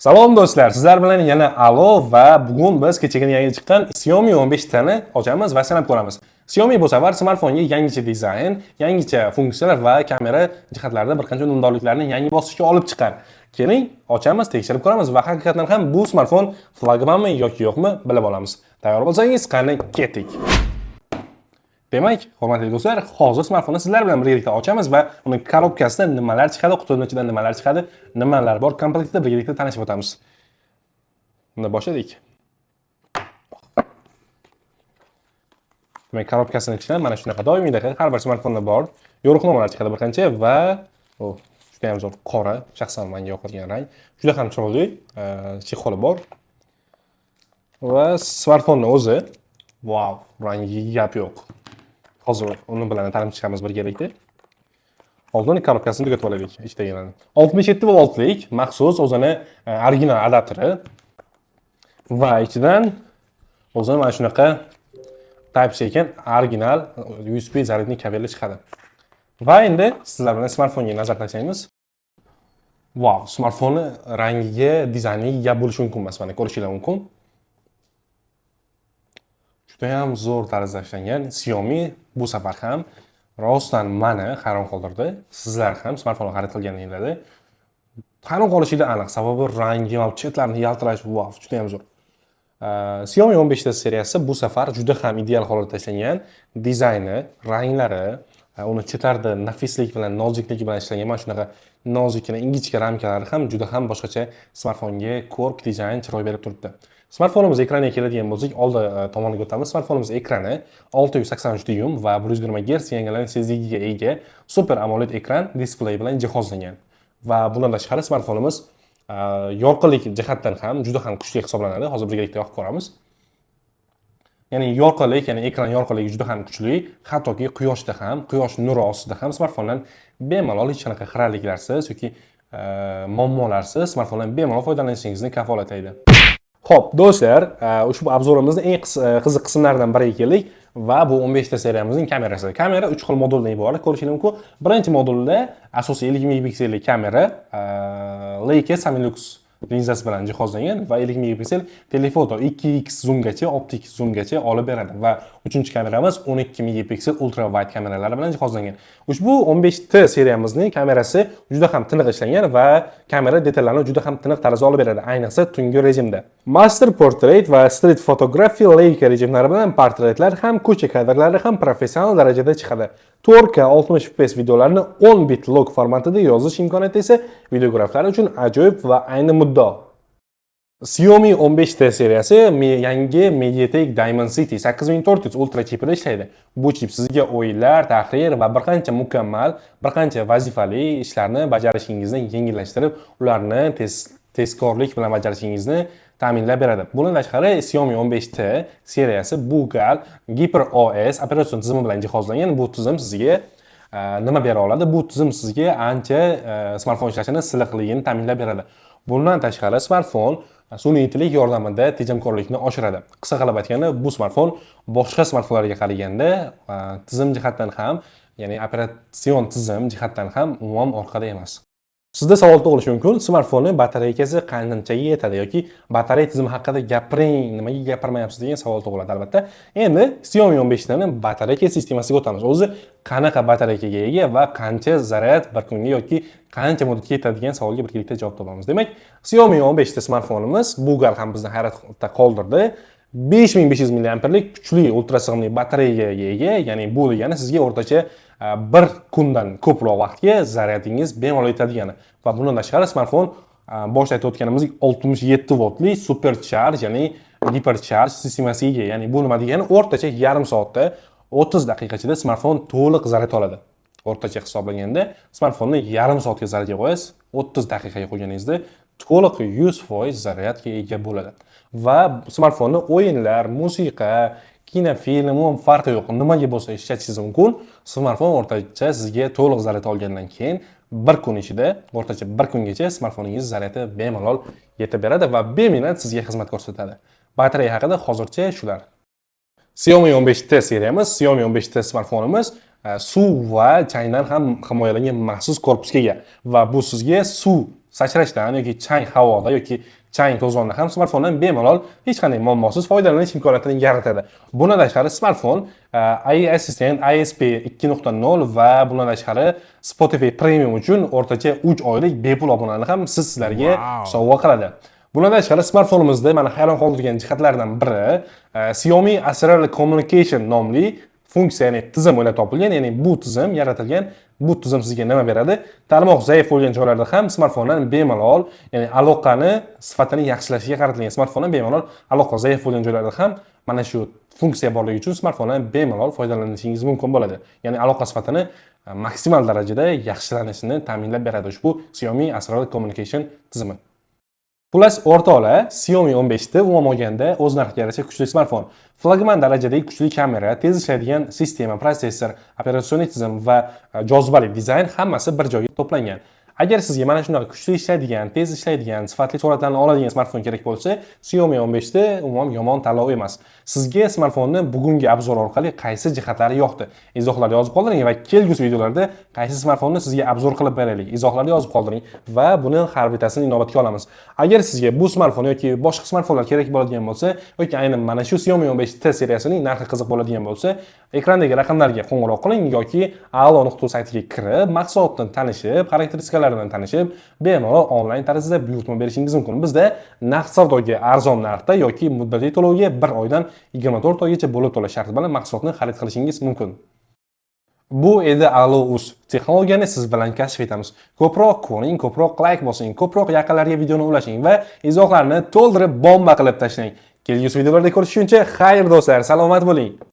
Salom do'stlar, sizlar bilan yana Alo va bugun biz kechagina yangi chiqqan Xiaomi 15 tani ochamiz va sanab ko'ramiz. Xiaomi bu safar smartfonga yangicha dizayn, yangicha funksiyalar va kamera jihatlarida bir qancha unumdorliklarni yangi bosqichga olib chiqqan. Keling, ochamiz, tekshirib ko'ramiz va haqiqatan ham bu smartfon flagmanmi yoki yo'qmi bilib olamiz. Tayyor bo'lsangiz, qani ketdik. Demak, hurmatli do'stlar, hozir smartfonni sizlar bilan birgalikda ochamiz va uni korobkasida nimalar chiqadi, qutining ichidan nimalar chiqadi, nimalar bor komplektda birgalikda tanishib o'tamiz. Unda boshladik. Demak, korobkasining ichidan mana shunaqa doimiydaqa har bir smartfonda bor yo'riqnomalar chiqadi bir qancha va juda ham zo'r qora, shaxsan menga yoqadigan rang. Juda ham chiroyli, chexoli bor. Va smartfonning o'zi, wow, rangi gap yo'q. Hozir uni bilan tanishib chiqamiz birgalikda. Oldin korobkasini tugatib olaylik, ichidagini. 67 voltlik maxsus o'zini original adapteri va ichidan o'zini mana shunaqa Type-C ekan, original USB zaryadniy kabeli chiqadi. Va endi sizlar bilan smartfonga nazar tashlaymiz. Wow, smartfonni rangiga, dizayniga gap bo'lishi mumkin emas, mana ko'rishingiz mumkin. Juda ham zo'r tarzda ishlangan. Xiaomi bu safar ham rostdan meni hayron qoldirdi. Sizlar ham smartfonni xarid qilganingizda hayron qolishingiz aniq. Sababi rangi va chetlarini yaltirash, wow, juda ham zo'r. Xiaomi 15 ta seriyasi bu safar juda ham ideal holatda ishlangan. Dizayni, ranglari, uni chetlarida nafislik bilan, noziklik bilan ishlangan. Mana shunaqa nozikkina ingichka ramkalari ham juda ham boshqacha smartfonga ko'rk dizayn chiroy berib turibdi. Smartfonimiz ekraniga keladigan bo'lsak, oldi tomoniga o'tamiz. Smartfonimiz ekrani 683 dyum va 120 Hz yangilanish tezligiga ega Super AMOLED ekran displey bilan jihozlangan. Va bundan tashqari smartfonimiz yorqinlik jihatdan ham juda ham kuchli hisoblanadi. Hozir birgalikda yoqib ko'ramiz. Ya'ni yorqinlik, ya'ni ekran yorqinligi juda ham kuchli, hattoki quyoshda ham, quyosh nuri ostida ham smartfondan bemalol hech qanaqa xiraliklarsiz yoki muammolarsiz smartfondan bemalol foydalanishingizni kafolatlaydi. Xo'p, do'stlar, ushbu obzorimizning eng qiziq qismlaridan biriga keldik va bu 15 ta seriyamizning kamerasi. Kamera 3 xil moduldan iborat, ko'rishingiz mumkin. Birinchi modulda asosiy 50 megapiksellik kamera Leica Samilux linzasi bilan jihozlangan va 50 megapiksel telefoto 2x zoomgacha, optik zoomgacha olib beradi va uchinchi kameramiz 12 megapiksel ultra wide kameralari bilan jihozlangan. Ushbu 15 ta seriyamizning kamerasi juda ham tiniq ishlangan va kamera detallarini juda ham tiniq tarzda olib beradi, ayniqsa tungi rejimda. Master Portrait va Street Photography Leica rejimlari bilan portretlar ham ko'cha kadrlari ham professional darajada chiqadi. 4K 60 fps videolarni 10 bit log formatida yozish imkoniyati esa videograflar uchun ajoyib va ayni muddao. Xiaomi 15 ta seriyasi yangi MediaTek Dimensity 8400 Ultra chipida ishlaydi. Bu chip sizga o'yinlar, tahrir va bir qancha mukammal, bir qancha vazifali ishlarni bajarishingizni yengillashtirib, ularni tezkorlik bilan bajarishingizni ta'minlab beradi. Bundan tashqari Xiaomi 15 ta seriyasi Google HyperOS operatsion tizimi bilan jihozlangan. Bu tizim sizga nima bera oladi? Bu tizim sizga ancha smartfon ishlashini silliqligini ta'minlab beradi. Bundan tashqari smartfon sun'iy intellekt yordamida tejamkorlikni oshiradi. Qisqa qilib aytganda, bu smartfon boshqa smartfonlarga qaraganda tizim jihatdan ham, ya'ni operatsion tizim jihatdan ham umuman orqada emas. Sizda savol tug'ilishi mumkin, smartfonning batareykasi qanchaga yetadi yoki batareya tizimi haqida gapiring, nimaga gapirmayapsiz degan savol tug'iladi albatta. Endi Xiaomi 15 tani batareyka sistemasiga o'tamiz. O'zi qanaqa batareykaga ega va qancha zaryad bir kunga yoki qancha muddatga yetadi degan savolga birgalikda javob topamiz. Demak, Xiaomi 15 ta smartfonimiz bu gal ham bizni hayratda qoldirdi. 5500 mAhlik kuchli ultra sig'imli batareyaga ega, ya'ni bu degani sizga o'rtacha bir kundan ko'proq vaqtga zaryadingiz bemalol yetadigan va bundan tashqari smartfon boshida aytib o'tganimizdek 67 voltli supercharge, ya'ni hypercharge sistemasiga ega. Ya'ni bu nima degani? O'rtacha yarim soatda 30 daqiqa ichida smartfon to'liq zaryad oladi. O'rtacha hisoblaganda smartfonni yarim soatga zaryadga qo'yasiz, 30 daqiqaga qo'yganingizda to'liq 100% zaryadga ega bo'ladi. Va smartfonni o'yinlar, musiqa, kinofilm farqi yo'q. Nimaga bo'lsa ishlatishingiz mumkin. Smartfon o'rtacha sizga to'liq zaryad olgandan keyin bir kun ichida, o'rtacha bir kungacha smartfoningiz zaryadi bemalol yetib beradi va beminat sizga xizmat ko'rsatadi. Batareya haqida hozircha shular. Xiaomi 15 ta seriyamiz, Xiaomi 15 ta smartfonimiz suv va changdan ham himoyalangan maxsus korpusga ega va bu sizga suv sachrashdan yoki chang havoda yoki chang to'zonda ham smartfondan bemalol hech qanday muammosiz foydalanish imkoniyatini yaratadi. Bundan tashqari smartfon AI Assistant ISP 2.0 va bundan tashqari Spotify Premium uchun o'rtacha 3 oylik bepul obunani ham sizlarga sovg'a qiladi. Bundan tashqari smartfonimizda mana hayron qoldirgan jihatlardan biri Xiaomi Asral Communication nomli funksiya, ya'ni tizim o'ylab topilgan, ya'ni bu tizim yaratilgan. Bu tizim sizga nima beradi? Tarmoq zaif bo'lgan joylarda ham smartfondan bemalol, ya'ni aloqani sifatini yaxshilashga qaratilgan smartfondan bemalol aloqa zaif bo'lgan joylarda ham mana shu funksiya borligi uchun smartfondan bemalol foydalanishingiz mumkin bo'ladi. Ya'ni aloqa sifatini maksimal darajada yaxshilanishini ta'minlab beradi ushbu Xiaomi Asral Communication tizimi. Xullas, o'rtoqlar, Xiaomi 15 umuman olganda o'z narxiga yarasha kuchli smartfon. Flagman darajadagi kuchli kamera, tez ishlaydigan sistema, protsessor, operatsion tizim va jozibali dizayn hammasi bir joyga to'plangan. Agar sizga mana shunaqa kuchli ishlaydigan, tez ishlaydigan, sifatli suratlarni oladigan smartfon kerak bo'lsa, Xiaomi 15 umuman yomon tanlov emas. Sizga smartfonni bugungi obzor orqali qaysi jihatlari yoqdi? Izohlarga yozib qoldiring va kelgusi videolarda qaysi smartfonni sizga obzor qilib beraylik? Izohlarga yozib qoldiring va buni har bittasini inobatga olamiz. Agar sizga bu smartfon yoki boshqa smartfonlar kerak bo'ladigan bo'lsa, yoki aynan mana shu Xiaomi 15T seriyasining narxi qiziq bo'ladigan bo'lsa, ekrandagi raqamlarga qo'ng'iroq qiling yoki alo.uz saytiga kirib, mahsulotni tanishib, xarakteristikalarini tanishib, bemalol onlayn tarzda buyurtma berishingiz mumkin. Bizda naqd savdoga arzon narxda yoki muddatli to'lovga 1 oydan 24 oygacha bo'lib to'lash sharti bilan mahsulotni xarid qilishingiz mumkin. Bu edi alo.uz. Texnologiyani siz bilan kashf etamiz. Ko'proq ko'ring, ko'proq like bosing, ko'proq yaqinlarga videoni ulashing va izohlarni to'ldirib bomba qilib tashlang. Kelgusi videolarda ko'rishguncha xayr do'stlar, salomat bo'ling.